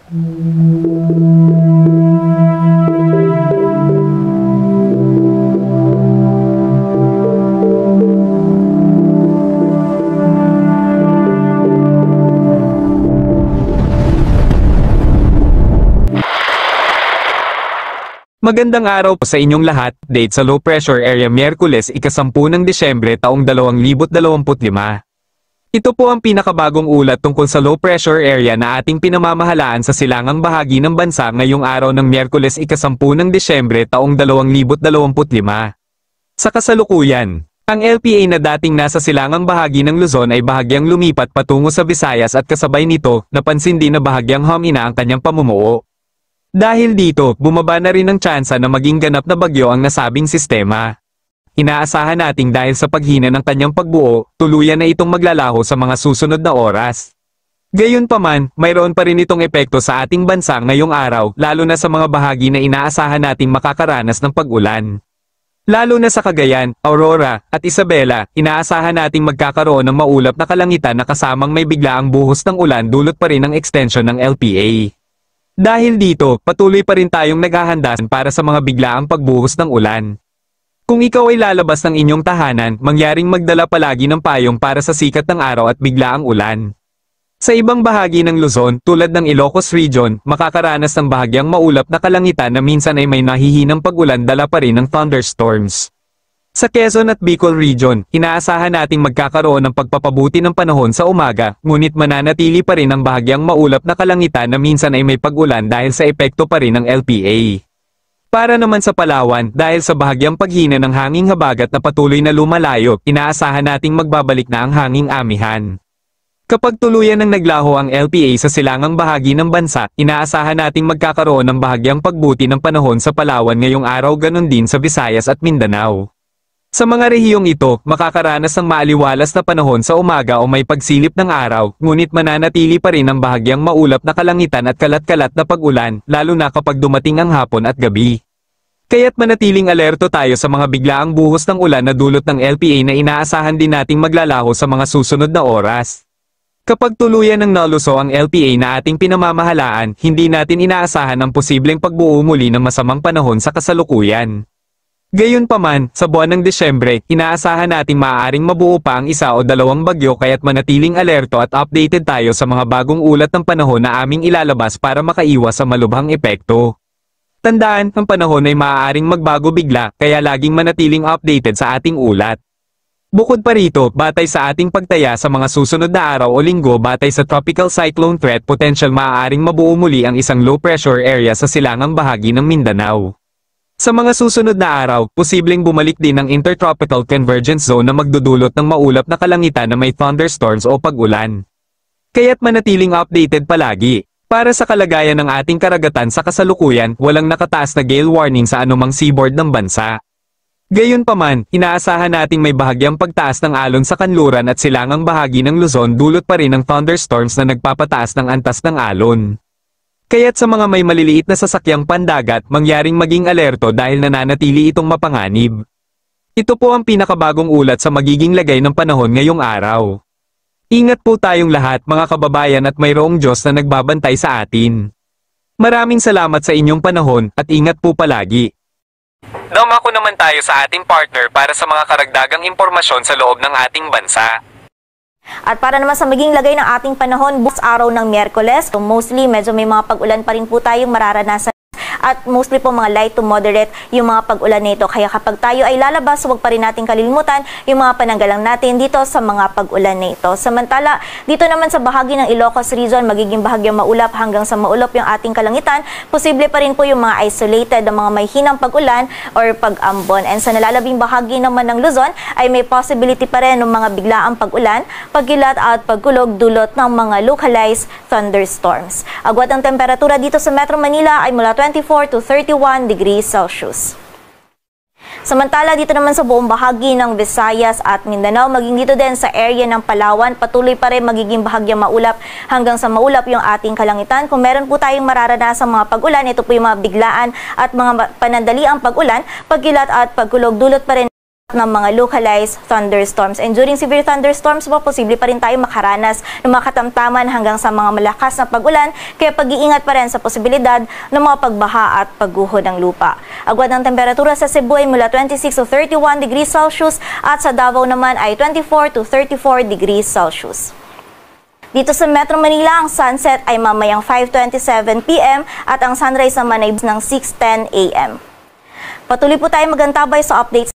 Magandang araw po sa inyong lahat. Date sa low pressure area Miyerkules, ika-10 ng Disyembre taong 2025. Ito po ang pinakabagong ulat tungkol sa low pressure area na ating pinamamahalaan sa silangang bahagi ng bansa ngayong araw ng Miyerkules, ika-10 ng Disyembre taong 2025. Sa kasalukuyan, ang LPA na dating nasa silangang bahagi ng Luzon ay bahagyang lumipat patungo sa Visayas at kasabay nito, napansin din na bahagyang humina ang kanyang pamumuo. Dahil dito, bumaba na rin ang tsansa na maging ganap na bagyo ang nasabing sistema. Inaasahan nating dahil sa paghina ng kanyang pagbuo, tuluyan na itong maglalaho sa mga susunod na oras. Gayunpaman, mayroon pa rin itong epekto sa ating bansa ngayong araw, lalo na sa mga bahagi na inaasahan nating makakaranas ng pag-ulan. Lalo na sa Cagayan, Aurora, at Isabela, inaasahan nating magkakaroon ng maulap na kalangitan na kasamang may biglaang buhos ng ulan dulot pa rin ng extension ng LPA. Dahil dito, patuloy pa rin tayong naghahanda para sa mga biglaang pagbuhos ng ulan. Kung ikaw ay lalabas ng inyong tahanan, mangyaring magdala palagi ng payong para sa sikat ng araw at biglaang ulan. Sa ibang bahagi ng Luzon, tulad ng Ilocos Region, makakaranas ng bahagyang maulap na kalangitan na minsan ay may nahihinang pag-ulan dala pa rin ng thunderstorms. Sa Quezon at Bicol Region, inaasahan nating magkakaroon ng pagpapabuti ng panahon sa umaga, ngunit mananatili pa rin ang bahagyang maulap na kalangitan na minsan ay may pag-ulan dahil sa epekto pa rin ng LPA. Para naman sa Palawan, dahil sa bahagyang paghina ng hanging habagat na patuloy na lumalayo, inaasahan nating magbabalik na ang hanging amihan. Kapag tuluyan ng naglaho ang LPA sa silangang bahagi ng bansa, inaasahan nating magkakaroon ng bahagyang pagbuti ng panahon sa Palawan ngayong araw, ganon din sa Visayas at Mindanao. Sa mga rehiyong ito, makakaranas ng maaliwalas na panahon sa umaga o may pagsilip ng araw, ngunit mananatili pa rin ang bahagyang maulap na kalangitan at kalat-kalat na pag-ulan, lalo na kapag dumating ang hapon at gabi. Kaya't manatiling alerto tayo sa mga biglaang buhos ng ulan na dulot ng LPA na inaasahan din nating maglalaho sa mga susunod na oras. Kapag tuluyan ng naluso ang LPA na ating pinamamahalaan, hindi natin inaasahan ang posibleng pagbuo muli ng masamang panahon sa kasalukuyan. Gayunpaman, sa buwan ng Disyembre, inaasahan nating maaaring mabuo pa ang isa o dalawang bagyo, kaya't manatiling alerto at updated tayo sa mga bagong ulat ng panahon na aming ilalabas para makaiwas sa malubhang epekto. Tandaan, ang panahon ay maaaring magbago bigla, kaya laging manatiling updated sa ating ulat. Bukod pa rito, batay sa ating pagtaya sa mga susunod na araw o linggo batay sa tropical cyclone threat potential, maaaring mabuo muli ang isang low pressure area sa silangang bahagi ng Mindanao. Sa mga susunod na araw, posibleng bumalik din ang intertropical convergence zone na magdudulot ng maulap na kalangitan na may thunderstorms o pag-ulan. Kaya't manatiling updated palagi. Para sa kalagayan ng ating karagatan sa kasalukuyan, walang nakataas na gale warning sa anumang seaboard ng bansa. Gayunpaman, inaasahan nating may bahagyang pagtaas ng alon sa kanluran at silangang bahagi ng Luzon dulot pa rin ng thunderstorms na nagpapataas ng antas ng alon. Kaya't sa mga may maliliit na sasakyang pandagat, mangyaring maging alerto dahil nananatili itong mapanganib. Ito po ang pinakabagong ulat sa magiging lagay ng panahon ngayong araw. Ingat po tayong lahat mga kababayan at mayroong Diyos na nagbabantay sa atin. Maraming salamat sa inyong panahon at ingat po palagi. Dumako naman tayo sa ating partner para sa mga karagdagang impormasyon sa loob ng ating bansa. At para naman sa maging lagay ng ating panahon, bukas araw ng Miyerkules, so mostly medyo may mga pag-ulan pa rin po tayong mararanasan. At mostly po mga light to moderate yung mga pag-ulan nito. Kaya kapag tayo ay lalabas, huwag pa rin natin kalilimutan yung mga pananggalang natin dito sa mga pag-ulan nito. Samantala, dito naman sa bahagi ng Ilocos Region, magiging bahagyang maulap hanggang sa maulap yung ating kalangitan. Posible pa rin po yung mga isolated na mga may hinang pag-ulan or pag-ambon. And sa nalalabing bahagi naman ng Luzon, ay may possibility pa rin ng mga biglaang pag-ulan, pagkilat at pagkulog dulot ng mga localized thunderstorms. Agwat ang temperatura dito sa Metro Manila ay mula 24 to 31 degrees Celsius. Samantala, dito naman sa buong bahagi ng Visayas at Mindanao, maging dito din sa area ng Palawan, patuloy pa rin magiging bahagyang maulap hanggang sa maulap yung ating kalangitan. Kung meron po tayong mararanasang mga pag-ulan, ito po yung mga biglaan at mga panandaliang pag-ulan, pagkilat at pagkulog dulot pa rin ng mga localized thunderstorms. And during severe thunderstorms po, posible pa rin tayo makaranas ng mga katamtaman hanggang sa mga malakas na pag-ulan, kaya pag-iingat pa rin sa posibilidad ng mga pagbaha at pagguho ng lupa. Agwat ng temperatura sa Cebu ay mula 26 to 31 degrees Celsius at sa Davao naman ay 24 to 34 degrees Celsius. Dito sa Metro Manila, ang sunset ay mamayang 5:27 p.m. at ang sunrise naman ay ng 6:10 a.m. Patuloy po tayo magantabay sa updates